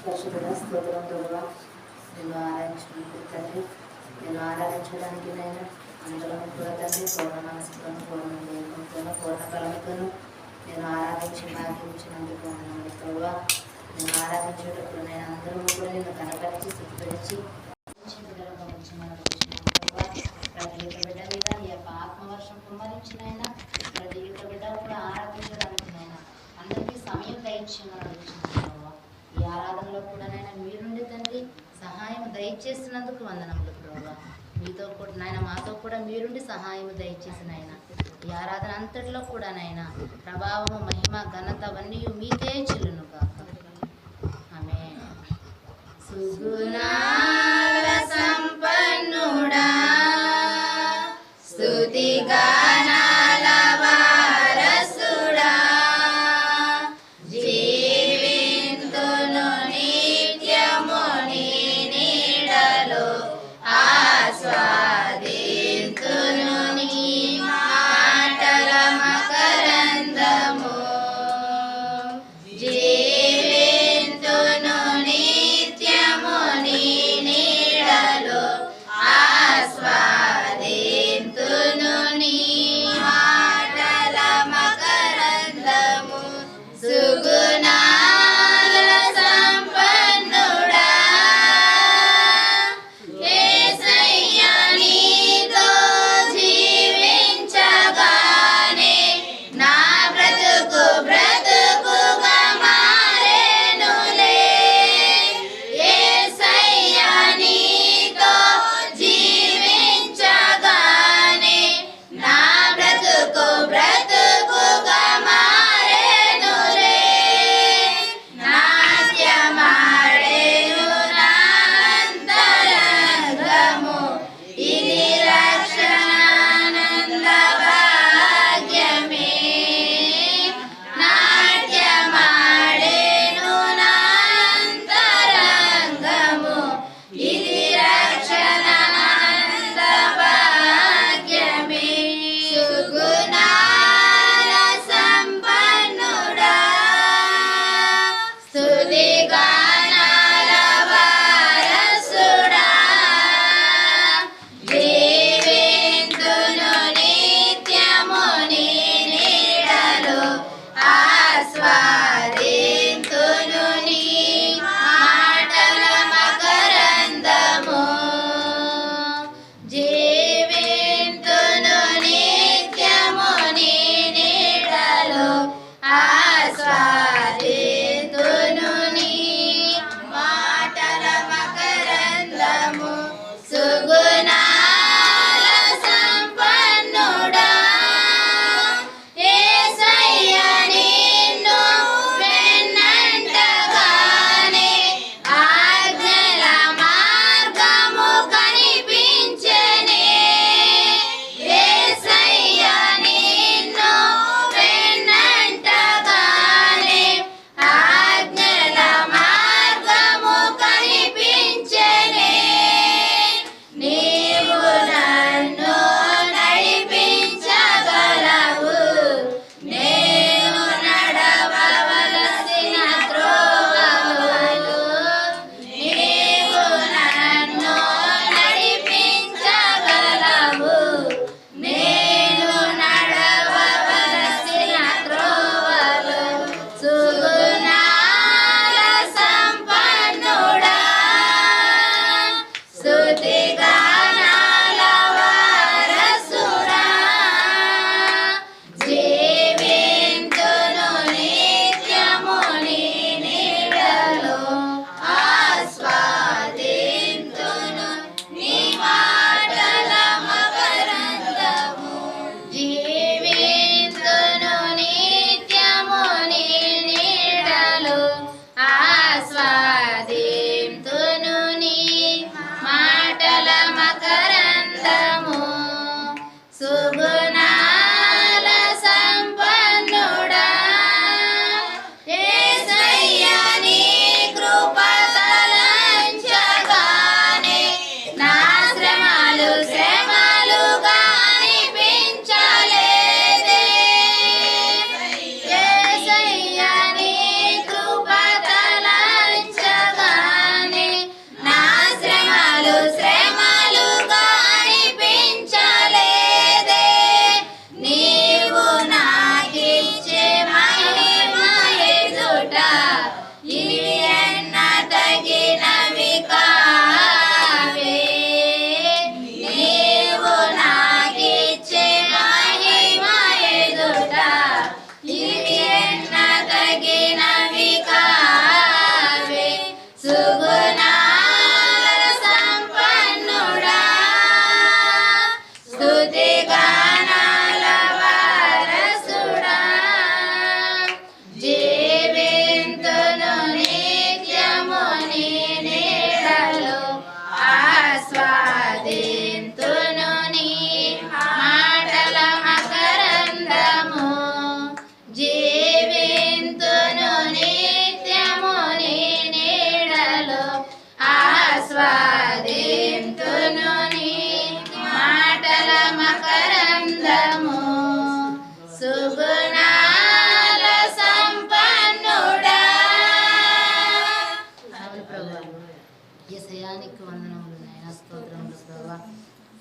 పరిశుద్ధ స్తోత్రం తోడుగా నేను ఆరాధించడానికి తండ్రి, నేను ఆరాధించడానికి నేను అందరం కూడా తండ్రి పూర్ణ మనసుతోనూ పూర్ణ దేహంతోనూ పూర్ణ బలంతోనూ నేను ఆరాధించి భాగ్యించినందుకు తోడుగా నేను ఆరాధించేటప్పుడు నేను అందరూ కూడా నేను కనపరిచి సిద్ధపరిచి ప్రతి ఒక్క బిడ్డ మీద ఈ యొక్క ఆత్మవర్షం కుమ్మరించినైనా ప్రతి ఒక్క బిడ్డ కూడా ఆరాధించడానికి నైనా అందరికీ సమయం దయచేయమని అడుగుతున్నాను. ఈ ఆరాధనలో కూడా నైనా మీరుండి తండ్రి సహాయం దయచేసినందుకు వందనములు ప్రభువా. మీతో కూడా నాయన మాతో కూడా మీరుండి సహాయం దయచేసిన ఆయన ఈ ఆరాధన అంతటిలో కూడా నైనా ప్రభావము మహిమ ఘనత అవన్నీ మీకే చెల్లును కాక. ఆమేన్. సుగుణాల సంపన్నుడా స్తుతి గానాల వారసుడా జీవింతును నిత్యము నీ నీడలో ఆస్వాదింతును నీ మాటల మకరందము జీవింతును నిత్యము నీ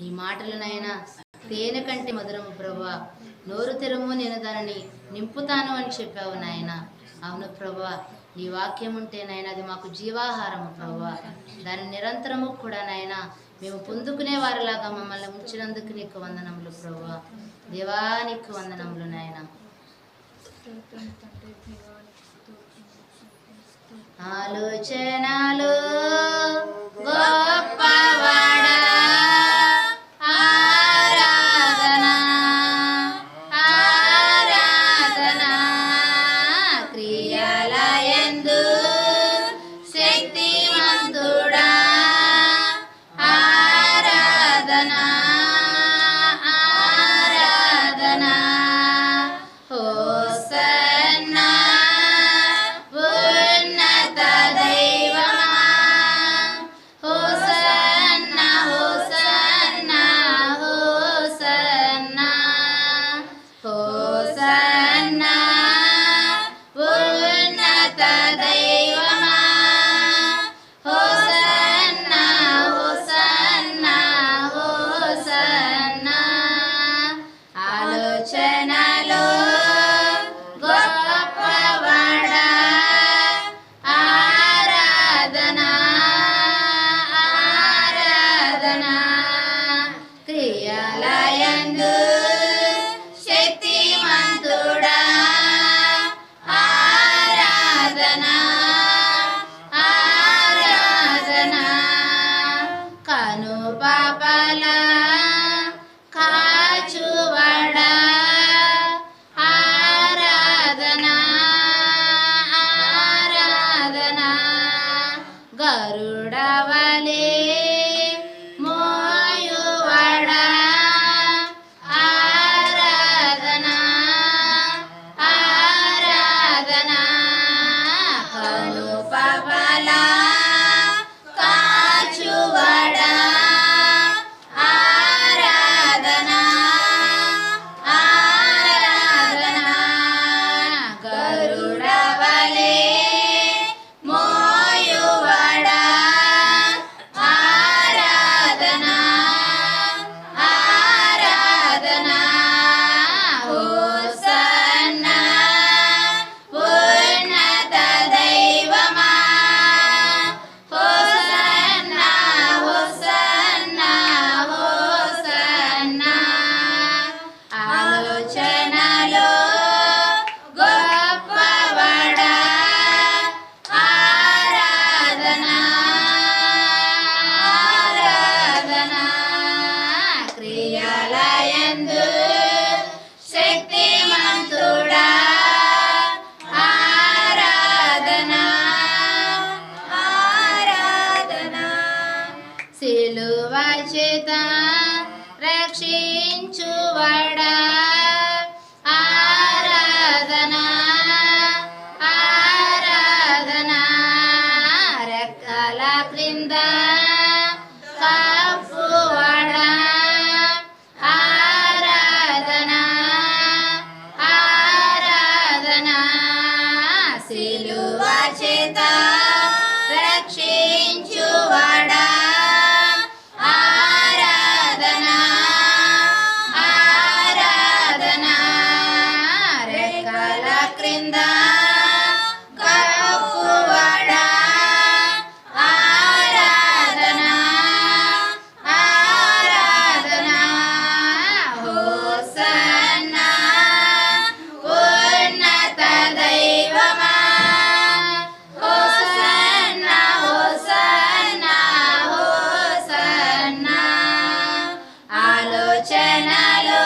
ఈ మాటలనైనా తేనె కంటే మధురము ప్రభా. నోరు తెరము, నేను దానిని నింపుతాను అని చెప్పావు నాయన. అవును ప్రభా, నీ వాక్యం ఉంటే నాయన అది మాకు జీవాహారము ప్రభా. దాని నిరంతరము కూడా నాయన మేము పొందుకునే వారిలాగా మమ్మల్ని ఉంచినందుకు నీకు వందనములు ప్రభా. దేవానికి వందనములు నాయన. ఆలోచనలు గొప్పవాడా, ఆరాధన ఆరాధన, క్రియలయందు శక్తిమంతుడా, ఆరాధన ఆరాధన. హోసన్నా ఉన్నత దైవమా, హోసన్నా హోసన్నా హోసన్నా హోసన్నా ఉన్నత దైవమా, హోసన్నా హోసన్నా హోసన్నా. ఆలోచనలో గొప్పవాడా, ఆరాధన ఆరాధన, క్రియలయందు శక్తిమంతుడా, ఆరాధన ఆరాధన. కను పాపల కాచువాడా, ఆరాధన ఆరాధన, గరుడవలే మోయువాడా, ఆరాధన ఆరాధన. కను పాపల కాచువాడా, ఆరాధన ఆరాధన, గరుడవలే మోయువాడా, ఆరాధన ఆరాధన. హోసన్నా ఉన్నత దైవమా, హోసన్నా హోసన్నా హోసన్నా. ఆలోచనలో గొప్పవాడా, ఆరాధన ఆరాధన, క్రియలయందు శక్తిమంతుడా, ఆరాధన ఆరాధన. సిలువ చేత రక్షించువాడా, ఆరాధన ఆరాధన, రెక్కల క్రింద కాపువాడా, ఆరాధన ఆరాధన, సిలువ చేత రక్షించువాడా, ఆరాధన ఆరాధన, రెక్కల క్రింద కాపువాడా, ఆరాధన ఆరాధన. హోసన్నా ఉన్నత దైవమా, హోసన్నా హోసన్నా హోసన్నా. ఆలోచనలో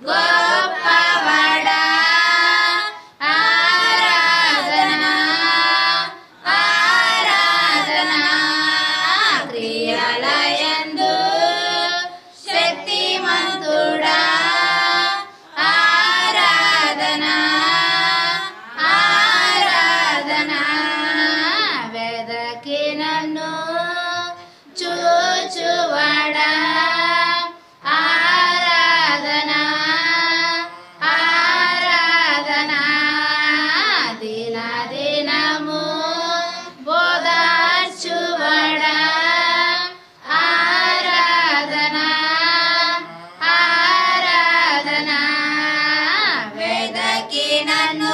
గొప్పవాడా, నన్ను